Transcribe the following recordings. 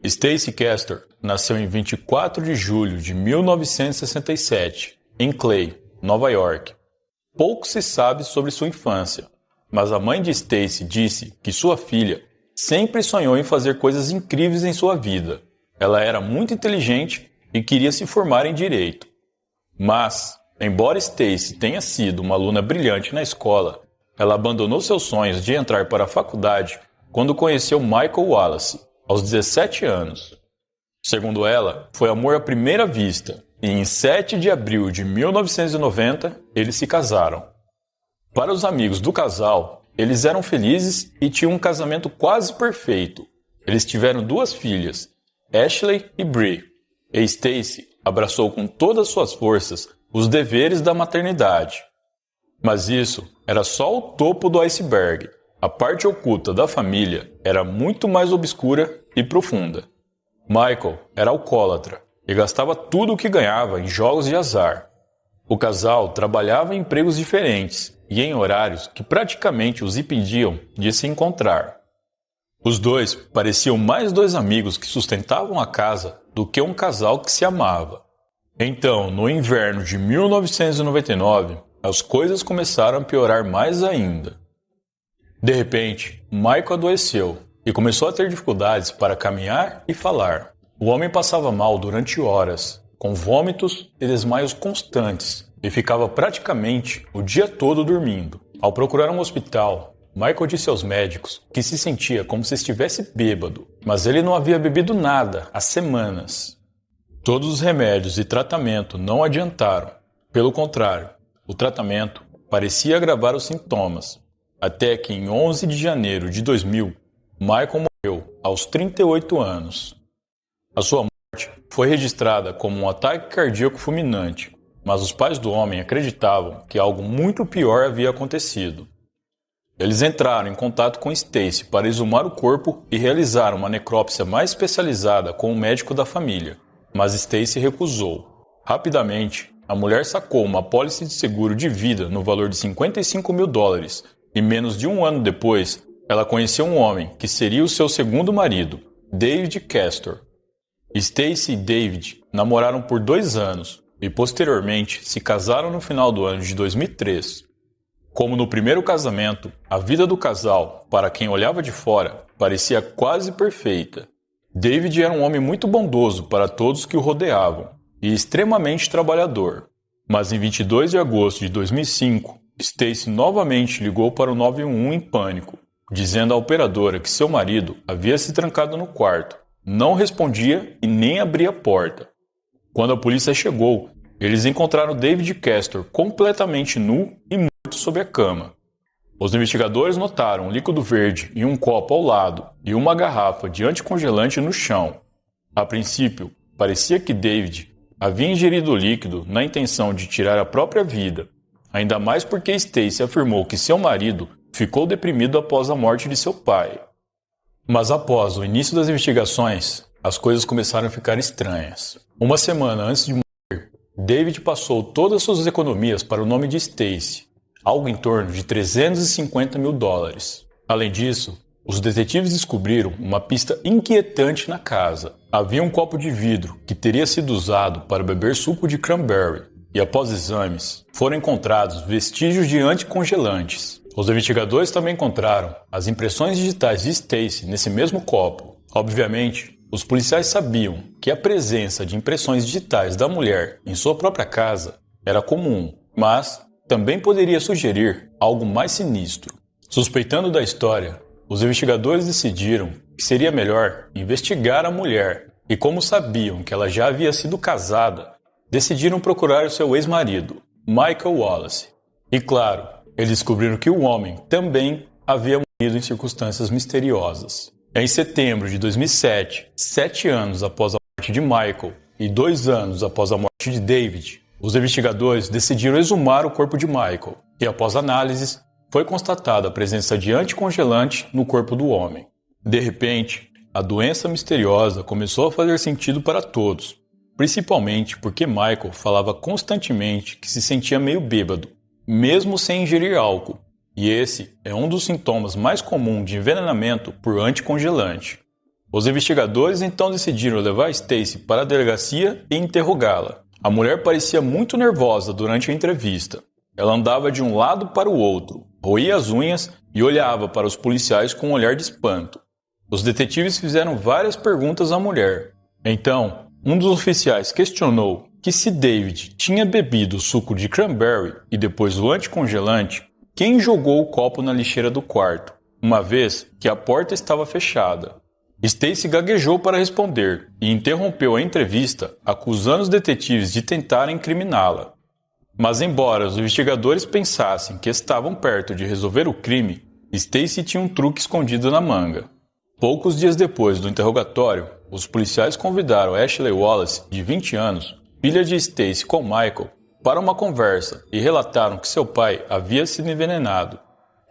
Stacey Castor nasceu em 24 de julho de 1967, em Clay, Nova York. Pouco se sabe sobre sua infância, mas a mãe de Stacey disse que sua filha sempre sonhou em fazer coisas incríveis em sua vida. Ela era muito inteligente e queria se formar em direito. Mas, embora Stacey tenha sido uma aluna brilhante na escola, ela abandonou seus sonhos de entrar para a faculdade quando conheceu Michael Wallace, aos 17 anos. Segundo ela, foi amor à primeira vista, e em 7 de abril de 1990, eles se casaram. Para os amigos do casal, eles eram felizes e tinham um casamento quase perfeito. Eles tiveram 2 filhas, Ashley e Bree, e Stacey abraçou com todas suas forças os deveres da maternidade. Mas isso era só o topo do iceberg. A parte oculta da família era muito mais obscura e profunda. Michael era alcoólatra e gastava tudo o que ganhava em jogos de azar. O casal trabalhava em empregos diferentes e em horários que praticamente os impediam de se encontrar. Os dois pareciam mais 2 amigos que sustentavam a casa do que um casal que se amava. Então, no inverno de 1999, as coisas começaram a piorar mais ainda. De repente, Michael adoeceu e começou a ter dificuldades para caminhar e falar. O homem passava mal durante horas, com vômitos e desmaios constantes, e ficava praticamente o dia todo dormindo. Ao procurar um hospital, Michael disse aos médicos que se sentia como se estivesse bêbado, mas ele não havia bebido nada há semanas. Todos os remédios e tratamento não adiantaram. Pelo contrário, o tratamento parecia agravar os sintomas. Até que em 11 de janeiro de 2000, Michael morreu aos 38 anos. A sua morte foi registrada como um ataque cardíaco fulminante, mas os pais do homem acreditavam que algo muito pior havia acontecido. Eles entraram em contato com Stacey para exumar o corpo e realizar uma necrópsia mais especializada com o médico da família, mas Stacey recusou. Rapidamente, a mulher sacou uma apólice de seguro de vida no valor de $55 mil, e menos de 1 ano depois, ela conheceu um homem que seria o seu segundo marido, David Castor. Stacey e David namoraram por 2 anos e posteriormente se casaram no final do ano de 2003. Como no primeiro casamento, a vida do casal, para quem olhava de fora, parecia quase perfeita. David era um homem muito bondoso para todos que o rodeavam e extremamente trabalhador. Mas em 22 de agosto de 2005, Stacey novamente ligou para o 911 em pânico, dizendo à operadora que seu marido havia se trancado no quarto, não respondia e nem abria a porta. Quando a polícia chegou, eles encontraram David Castor completamente nu e morto sob a cama. Os investigadores notaram um líquido verde em um copo ao lado e uma garrafa de anticongelante no chão. A princípio, parecia que David havia ingerido o líquido na intenção de tirar a própria vida, ainda mais porque Stacey afirmou que seu marido ficou deprimido após a morte de seu pai. Mas após o início das investigações, as coisas começaram a ficar estranhas. Uma semana antes de morrer, David passou todas suas economias para o nome de Stacey, algo em torno de $350 mil. Além disso, os detetives descobriram uma pista inquietante na casa. Havia um copo de vidro que teria sido usado para beber suco de cranberry. E após exames, foram encontrados vestígios de anticongelantes. Os investigadores também encontraram as impressões digitais de Stacey nesse mesmo copo. Obviamente, os policiais sabiam que a presença de impressões digitais da mulher em sua própria casa era comum, mas também poderia sugerir algo mais sinistro. Suspeitando da história, os investigadores decidiram que seria melhor investigar a mulher e, como sabiam que ela já havia sido casada, decidiram procurar o seu ex-marido, Michael Wallace. E claro, eles descobriram que o homem também havia morrido em circunstâncias misteriosas. Em setembro de 2007, 7 anos após a morte de Michael e 2 anos após a morte de David, os investigadores decidiram exumar o corpo de Michael. E após análises, foi constatada a presença de anticongelante no corpo do homem. De repente, a doença misteriosa começou a fazer sentido para todos, principalmente porque Michael falava constantemente que se sentia meio bêbado, mesmo sem ingerir álcool, e esse é um dos sintomas mais comuns de envenenamento por anticongelante. Os investigadores então decidiram levar Stacey para a delegacia e interrogá-la. A mulher parecia muito nervosa durante a entrevista. Ela andava de um lado para o outro, roía as unhas e olhava para os policiais com um olhar de espanto. Os detetives fizeram várias perguntas à mulher. Então, um dos oficiais questionou que se David tinha bebido o suco de cranberry e depois o anticongelante, quem jogou o copo na lixeira do quarto, uma vez que a porta estava fechada. Stacey gaguejou para responder e interrompeu a entrevista, acusando os detetives de tentarem incriminá-la. Mas embora os investigadores pensassem que estavam perto de resolver o crime, Stacey tinha um truque escondido na manga. Poucos dias depois do interrogatório, os policiais convidaram Ashley Wallace, de 20 anos, filha de Stacey com Michael, para uma conversa e relataram que seu pai havia sido envenenado.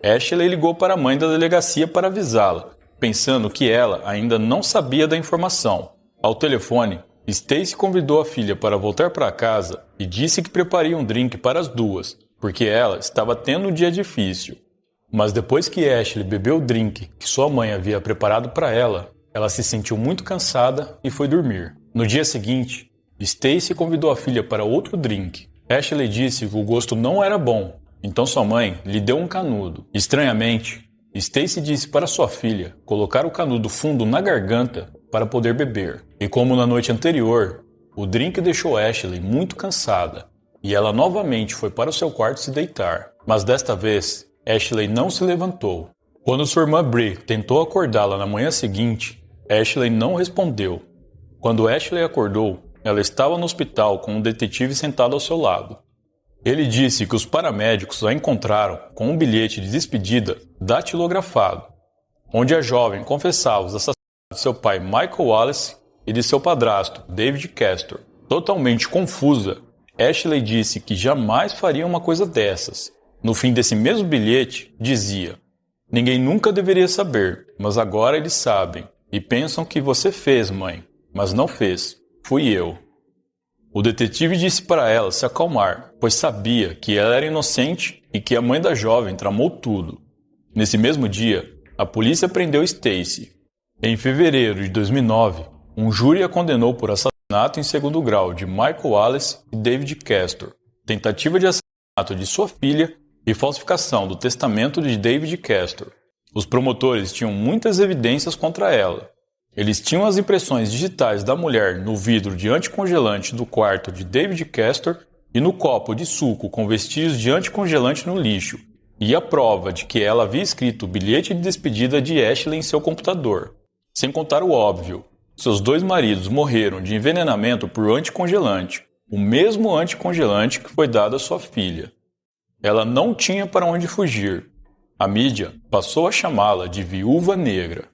Ashley ligou para a mãe da delegacia para avisá-la, pensando que ela ainda não sabia da informação. Ao telefone, Stacey convidou a filha para voltar para casa e disse que prepararia um drink para as duas, porque ela estava tendo um dia difícil. Mas depois que Ashley bebeu o drink que sua mãe havia preparado para ela, ela se sentiu muito cansada e foi dormir. No dia seguinte, Stacey convidou a filha para outro drink. Ashley disse que o gosto não era bom, então sua mãe lhe deu um canudo. Estranhamente, Stacey disse para sua filha colocar o canudo fundo na garganta para poder beber. E como na noite anterior, o drink deixou Ashley muito cansada e ela novamente foi para o seu quarto se deitar. Mas desta vez, Ashley não se levantou. Quando sua irmã Bree tentou acordá-la na manhã seguinte, Ashley não respondeu. Quando Ashley acordou, ela estava no hospital com um detetive sentado ao seu lado. Ele disse que os paramédicos a encontraram com um bilhete de despedida datilografado, onde a jovem confessava os assassinatos de seu pai Michael Wallace e de seu padrasto David Castor. Totalmente confusa, Ashley disse que jamais faria uma coisa dessas. No fim desse mesmo bilhete, dizia: "Ninguém nunca deveria saber, mas agora eles sabem e pensam que você fez, mãe, mas não fez. Fui eu." O detetive disse para ela se acalmar, pois sabia que ela era inocente e que a mãe da jovem tramou tudo. Nesse mesmo dia, a polícia prendeu Stacey. Em fevereiro de 2009, um júri a condenou por assassinato em segundo grau de Michael Wallace e David Castor, tentativa de assassinato de sua filha e falsificação do testamento de David Castor. Os promotores tinham muitas evidências contra ela. Eles tinham as impressões digitais da mulher no vidro de anticongelante do quarto de David Castor e no copo de suco com vestígios de anticongelante no lixo, e a prova de que ela havia escrito o bilhete de despedida de Ashley em seu computador. Sem contar o óbvio, seus dois maridos morreram de envenenamento por anticongelante, o mesmo anticongelante que foi dado à sua filha. Ela não tinha para onde fugir. A mídia passou a chamá-la de viúva negra.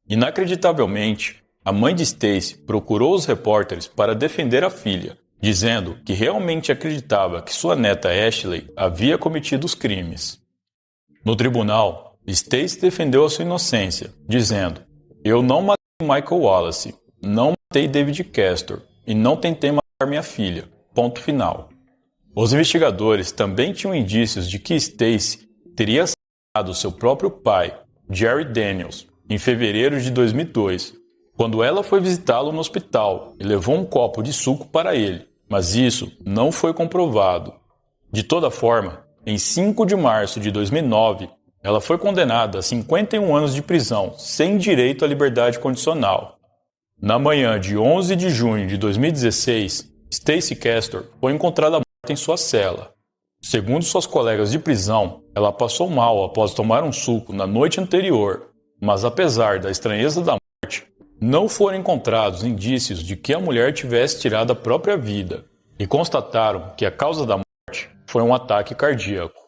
Inacreditavelmente, a mãe de Stacey procurou os repórteres para defender a filha, dizendo que realmente acreditava que sua neta Ashley havia cometido os crimes. No tribunal, Stacey defendeu a sua inocência, dizendo: "Eu não matei Michael Wallace, não matei David Castor e não tentei matar minha filha. Ponto final." Os investigadores também tinham indícios de que Stacey teria assassinado seu próprio pai, Jerry Daniels, em fevereiro de 2002, quando ela foi visitá-lo no hospital e levou um copo de suco para ele, mas isso não foi comprovado. De toda forma, em 5 de março de 2009, ela foi condenada a 51 anos de prisão, sem direito à liberdade condicional. Na manhã de 11 de junho de 2016, Stacey Castor foi encontrada morta em sua cela. Segundo suas colegas de prisão, ela passou mal após tomar um suco na noite anterior. Mas apesar da estranheza da morte, não foram encontrados indícios de que a mulher tivesse tirado a própria vida e constataram que a causa da morte foi um ataque cardíaco.